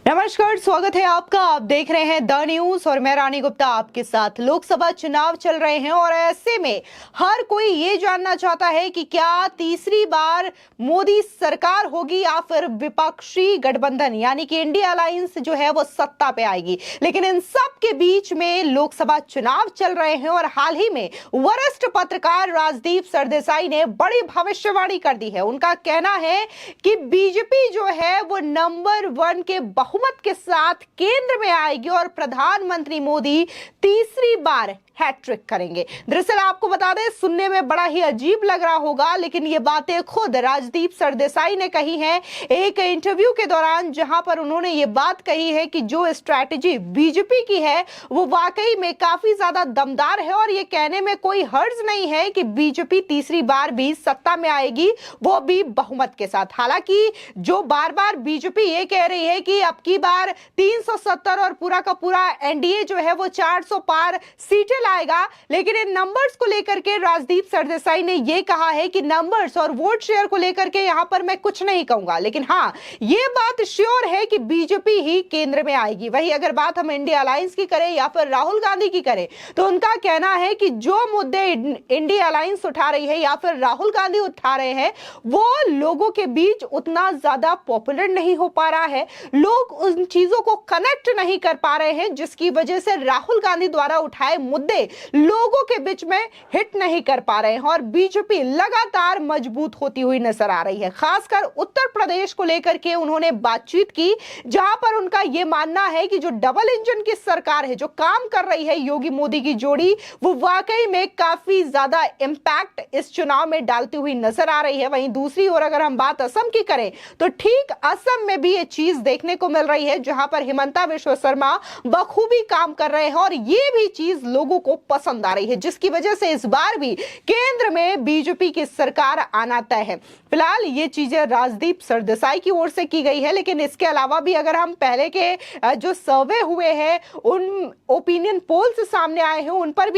नमस्कार, स्वागत है आपका। आप देख रहे हैं द न्यूज और मैं रानी गुप्ता आपके साथ। लोकसभा चुनाव चल रहे हैं और ऐसे में हर कोई ये जानना चाहता है कि क्या तीसरी बार मोदी सरकार होगी या फिर विपक्षी गठबंधन यानी कि इंडिया अलायंस जो है वो सत्ता पे आएगी। लेकिन इन सब के बीच में लोकसभा चुनाव चल रहे हैं और हाल ही में वरिष्ठ पत्रकार राजदीप सरदेसाई ने बड़ी भविष्यवाणी कर दी है। उनका कहना है कि बीजेपी जो है वो नंबर 1 के बहुमत के साथ केंद्र में आएगी और प्रधानमंत्री मोदी तीसरी बार हैट्रिक करेंगे। दरअसल आपको बता दें, सुनने में बड़ा ही अजीब लग रहा होगा, लेकिन ये बातें खुद राजदीप सरदेसाई ने कही हैं एक इंटरव्यू के दौरान, जहां पर उन्होंने ये बात कही है कि जो स्ट्रैटेजी बीजेपी की है वो वाकई में काफी ज्यादा दमदार है और ये कहने में कोई हर्ज नहीं है कि बीजेपी तीसरी बार भी सत्ता में आएगी, वो भी बहुमत के साथ। हालांकि जो बार बार बीजेपी ये कह रही है कि अब की बार 370 और पूरा का पूरा एनडीए जो है वो 400 पार सीटें लाएगा, लेकिन इन नंबर्स को लेकर के राजदीप सरदेसाई ने यह कहा है कि नंबर्स और वोट शेयर को लेकर के यहां पर मैं कुछ नहीं कहूंगा, लेकिन हां यह बात श्योर है कि बीजेपी ही केंद्र में आएगी। वही अगर बात हम इंडिया अलायंस की करें या फिर राहुल गांधी की करें, तो उनका कहना है कि जो मुद्दे इंडिया अलायंस उठा रही है या फिर राहुल गांधी उठा रहे हैं वो लोगों के बीच उतना ज्यादा पॉपुलर नहीं हो पा रहा है, लोग उन चीजों को कनेक्ट नहीं कर पा रहे हैं, जिसकी वजह से राहुल गांधी द्वारा उठाए मुद्दे लोगों के बीच में हिट नहीं कर पा रहे हैं और बीजेपी लगातार मजबूत होती हुई नजर आ रही है। खासकर उत्तर प्रदेश को लेकर के उन्होंने बातचीत की, जहां पर उनका यह मानना है कि जो डबल इंजन की सरकार है, जो काम कर रही है योगी मोदी की जोड़ी, वो वाकई में काफी ज्यादा इंपैक्ट इस चुनाव में डालती हुई नजर आ रही है। वहीं दूसरी ओर अगर हम बात असम की करें, तो ठीक असम में भी ये चीज देखने को मिल रही है, जहां पर हिमंता विश्व शर्मा बखूबी काम कर रहे हैं और ये भी चीज लोगों को पसंद आ रही है, जिसकी वजह से इस बार भी केंद्र में बीजेपी की सरकार आना तय है। फिलहाल ये चीजें राजदीप सरदेसाई की ओर से की गई है, लेकिन इसके अलावा भी अगर हम पहले के जो सर्वे हुए हैं, उन ओपिनियन पोल्स सामने आए हैं, उन पर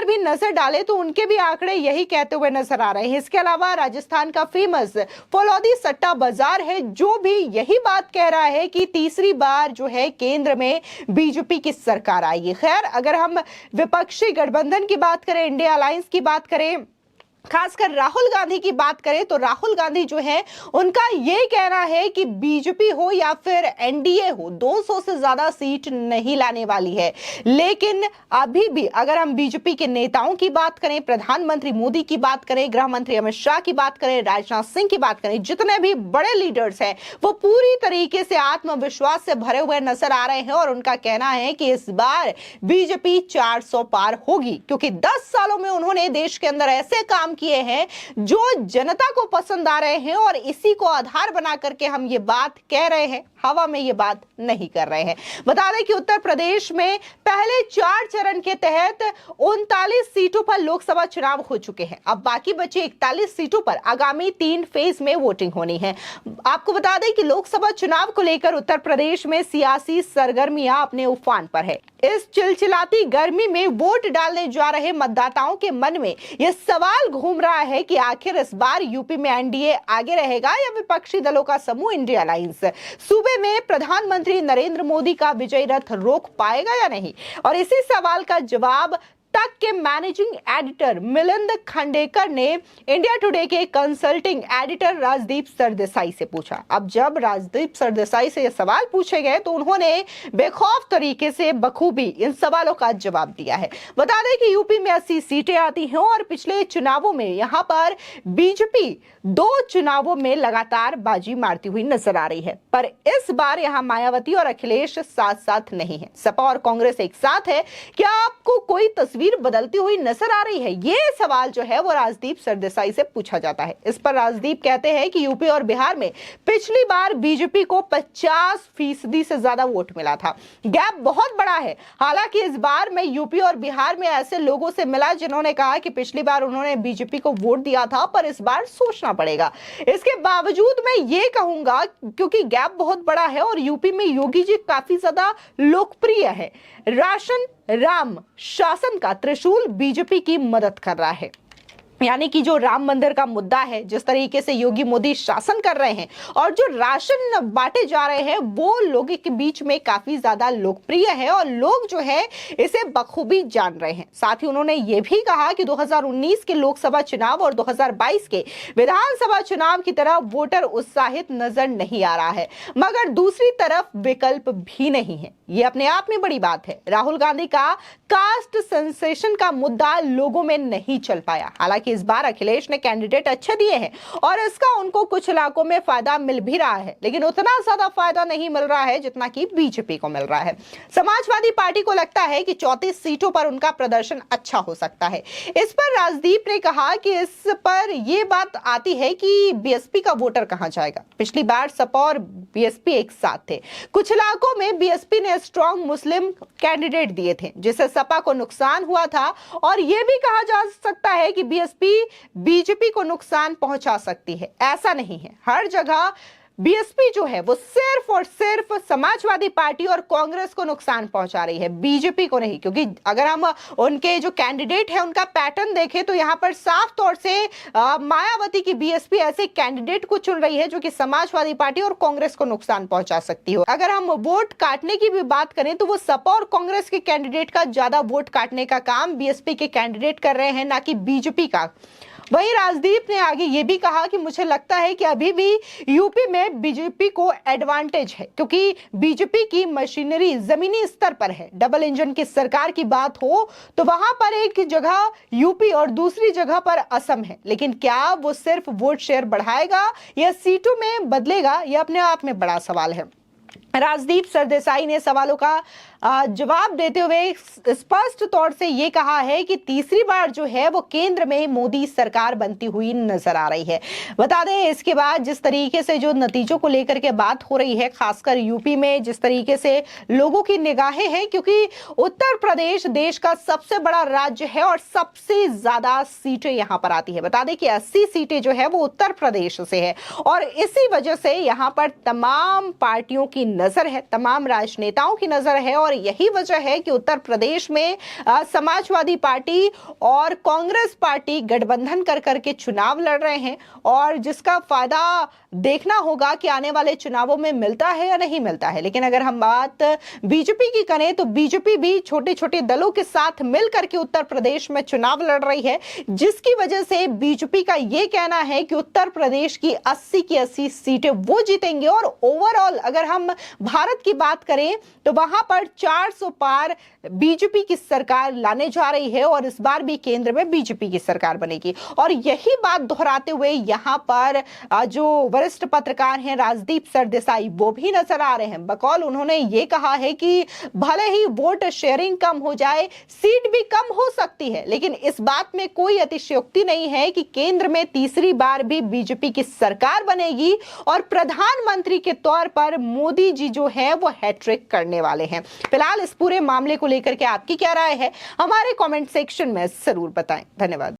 भी नजर डाले तो उनके भी आंकड़े यही कहते हुए नजर आ रहे हैं। इसके अलावा राजस्थान का फेमस फलौदी सट्टा बाजार है, जो भी यही बात कह रहा है कि तीसरी बार जो है केंद्र में बीजेपी की सरकार आएगी। खैर, अगर हम विपक्षी गठबंधन की बात करें, इंडिया अलायंस की बात करें, खासकर राहुल गांधी की बात करें, तो राहुल गांधी जो है उनका यह कहना है कि बीजेपी हो या फिर एनडीए हो, 200 से ज्यादा सीट नहीं लाने वाली है। लेकिन अभी भी अगर हम बीजेपी के नेताओं की बात करें, प्रधानमंत्री मोदी की बात करें, गृह मंत्री अमित शाह की बात करें, राजनाथ सिंह की बात करें, जितने भी बड़े लीडर्स हैं वो पूरी तरीके से आत्मविश्वास से भरे हुए नजर आ रहे हैं और उनका कहना है कि इस बार बीजेपी 400 पार होगी, क्योंकि 10 सालों में उन्होंने देश के अंदर ऐसे काम किए हैं जो जनता को पसंद आ रहे हैं और इसी को आधार बना करके हम ये बात कह रहे हैं, हवा में ये बात नहीं कर रहे हैं। बता दें कि उत्तर प्रदेश में पहले 4 चरण के तहत 39 सीटों पर लोकसभा चुनाव हो चुके हैं। अब बाकी बचे 41 सीटों पर आगामी 3 फेज में वोटिंग होनी है। आपको बता दें कि लोकसभा चुनाव को लेकर उत्तर प्रदेश में सियासी सरगर्मियां अपने उफान पर है। इस चिलचिलाती गर्मी में वोट डालने जा रहे मतदाताओं के मन में यह सवाल घूम रहा है कि आखिर इस बार यूपी में एनडीए आगे रहेगा या विपक्षी दलों का समूह इंडिया अलायंस सूबे में प्रधानमंत्री नरेंद्र मोदी का विजयी रथ रोक पाएगा या नहीं। और इसी सवाल का जवाब तक के मैनेजिंग एडिटर मिलिंद खंडेकर ने इंडिया टुडे के कंसल्टिंग एडिटर राजदीप सरदेसाई से पूछा। अब जब राजदीप सरदेसाई से यह सवाल पूछे गए तो उन्होंने बेखौफ तरीके से बखूबी इन सवालों का जवाब दिया है। बता दें कि यूपी में 80 सीटें आती हैं और पिछले चुनावों में यहां पर बीजेपी 2 चुनावों में लगातार बाजी मारती हुई नजर आ रही है, पर इस बार यहां मायावती और अखिलेश साथ साथ नहीं है, सपा और कांग्रेस एक साथ है। क्या आपको कोई तस्वीर बदलती हुई नजर आ रही है? ये सवाल जो है वो राजदीप सरदेसाई से पूछा जाता है। इस पर राजदीप कहते हैं कि यूपी और बिहार में पिछली बार बीजेपी को 50% से ज्यादा वोट मिला था, गैप बहुत बड़ा है। हालांकि इस बार मैं यूपी और बिहार में ऐसे लोगों से मिला जिन्होंने कहा कि पिछली बार उन्होंने बीजेपी को वोट दिया था, पर इस बार सोचना पड़ेगा। इसके बावजूद मैं ये कहूंगा, क्योंकि गैप बहुत बड़ा है और यूपी में योगी जी काफी ज्यादा लोकप्रिय है, राशन राम शासन का त्रिशूल बीजेपी की मदद कर रहा है। यानी कि जो राम मंदिर का मुद्दा है, जिस तरीके से योगी मोदी शासन कर रहे हैं और जो राशन बांटे जा रहे हैं, वो लोगों के बीच में काफी ज्यादा लोकप्रिय है और लोग जो है इसे बखूबी जान रहे हैं। साथ ही उन्होंने ये भी कहा कि 2019 के लोकसभा चुनाव और 2022 के विधानसभा चुनाव की तरह वोटर उत्साहित नजर नहीं आ रहा है, मगर दूसरी तरफ विकल्प भी नहीं है। ये अपने आप में बड़ी बात है। राहुल गांधी का कास्ट सेंसेशन का मुद्दा लोगों में नहीं चल पाया। हालांकि इस बार अखिलेश ने कैंडिडेट अच्छे दिए हैं और इसका उनको कुछ इलाकों में फायदा मिल भी रहा है, लेकिन उतना ज्यादा फायदा नहीं मिल रहा है जितना कि बीजेपी को मिल रहा है। समाजवादी पार्टी को लगता है कि 34 सीटों पर उनका प्रदर्शन अच्छा हो सकता है। इस पर राजदीप ने कहा कि इस पर यह बात आती है कि बीएसपी का वोटर कहां जाएगा। पिछली बार सपा और बीएसपी एक साथ थे। कुछ इलाकों में बीएसपी ने स्ट्रॉन्ग मुस्लिम कैंडिडेट दिए थे, जिससे सपा को नुकसान हुआ था और यह भी कहा जा सकता है कि बीएसपी बीजेपी को नुकसान पहुंचा सकती है। ऐसा नहीं है। हर जगह बीएसपी जो है वो सिर्फ और सिर्फ समाजवादी पार्टी और कांग्रेस को नुकसान पहुंचा रही है, बीजेपी को नहीं। क्योंकि अगर हम उनके जो कैंडिडेट है उनका पैटर्न देखें तो यहां पर साफ तौर से मायावती की बीएसपी ऐसे कैंडिडेट को चुन रही है जो कि समाजवादी पार्टी और कांग्रेस को नुकसान पहुंचा सकती हो। अगर हम वोट काटने की भी बात करें तो वो सपा और कांग्रेस के कैंडिडेट का ज्यादा वोट काटने का काम बीएसपी के कैंडिडेट कर रहे हैं, ना कि बीजेपी का। वहीं राजदीप ने आगे ये भी कहा कि मुझे लगता है कि अभी भी यूपी में बीजेपी को एडवांटेज है, क्योंकि बीजेपी की मशीनरी जमीनी स्तर पर है। डबल इंजन की सरकार की बात हो तो वहां पर एक जगह यूपी और दूसरी जगह पर असम है, लेकिन क्या वो सिर्फ वोट शेयर बढ़ाएगा या सीटों में बदलेगा, यह अपने आप में बड़ा सवाल है। राजदीप सरदेसाई ने सवालों का जवाब देते हुए स्पष्ट तौर से ये कहा है कि तीसरी बार जो है वो केंद्र में मोदी सरकार बनती हुई नजर आ रही है। बता दें, इसके बाद जिस तरीके से जो नतीजों को लेकर के बात हो रही है, खासकर यूपी में जिस तरीके से लोगों की निगाहें हैं, क्योंकि उत्तर प्रदेश देश का सबसे बड़ा राज्य है और सबसे ज्यादा सीटें यहां पर आती है। बता दें कि 80 सीटें जो है वो उत्तर प्रदेश से है और इसी वजह से यहां पर तमाम पार्टियों की नजर है, तमाम राजनेताओं की नजर है और यही वजह है कि उत्तर प्रदेश में समाजवादी पार्टी और कांग्रेस पार्टी गठबंधन कर करके चुनाव लड़ रहे हैं और जिसका फायदा देखना होगा कि आने वाले चुनावों में मिलता है या नहीं मिलता है। लेकिन अगर हम बात बीजेपी की करें तो बीजेपी भी छोटे छोटे दलों के साथ मिलकर के उत्तर प्रदेश में चुनाव लड़ रही है, जिसकी वजह से बीजेपी का यह कहना है कि उत्तर प्रदेश की 80 की 80 सीटें वो जीतेंगे और ओवरऑल अगर हम भारत की बात करें तो वहां पर 400 पार बीजेपी की सरकार लाने जा रही है और इस बार भी केंद्र में बीजेपी की सरकार बनेगी। और यही बात दोहराते हुए यहां पर जो वरिष्ठ पत्रकार हैं राजदीप सरदेसाई वो भी नजर आ रहे हैं। बकौल उन्होंने ये कहा है कि भले ही वोट शेयरिंग कम हो जाए, सीट भी कम हो सकती है, लेकिन इस बात में कोई अतिशयोक्ति नहीं है कि केंद्र में तीसरी बार भी बीजेपी की सरकार बनेगी और प्रधानमंत्री के तौर पर मोदी जी जो है वो हैट्रिक करने वाले हैं। फिलहाल इस पूरे मामले को लेकर के आपकी क्या राय है, हमारे कमेंट सेक्शन में जरूर बताएं। धन्यवाद।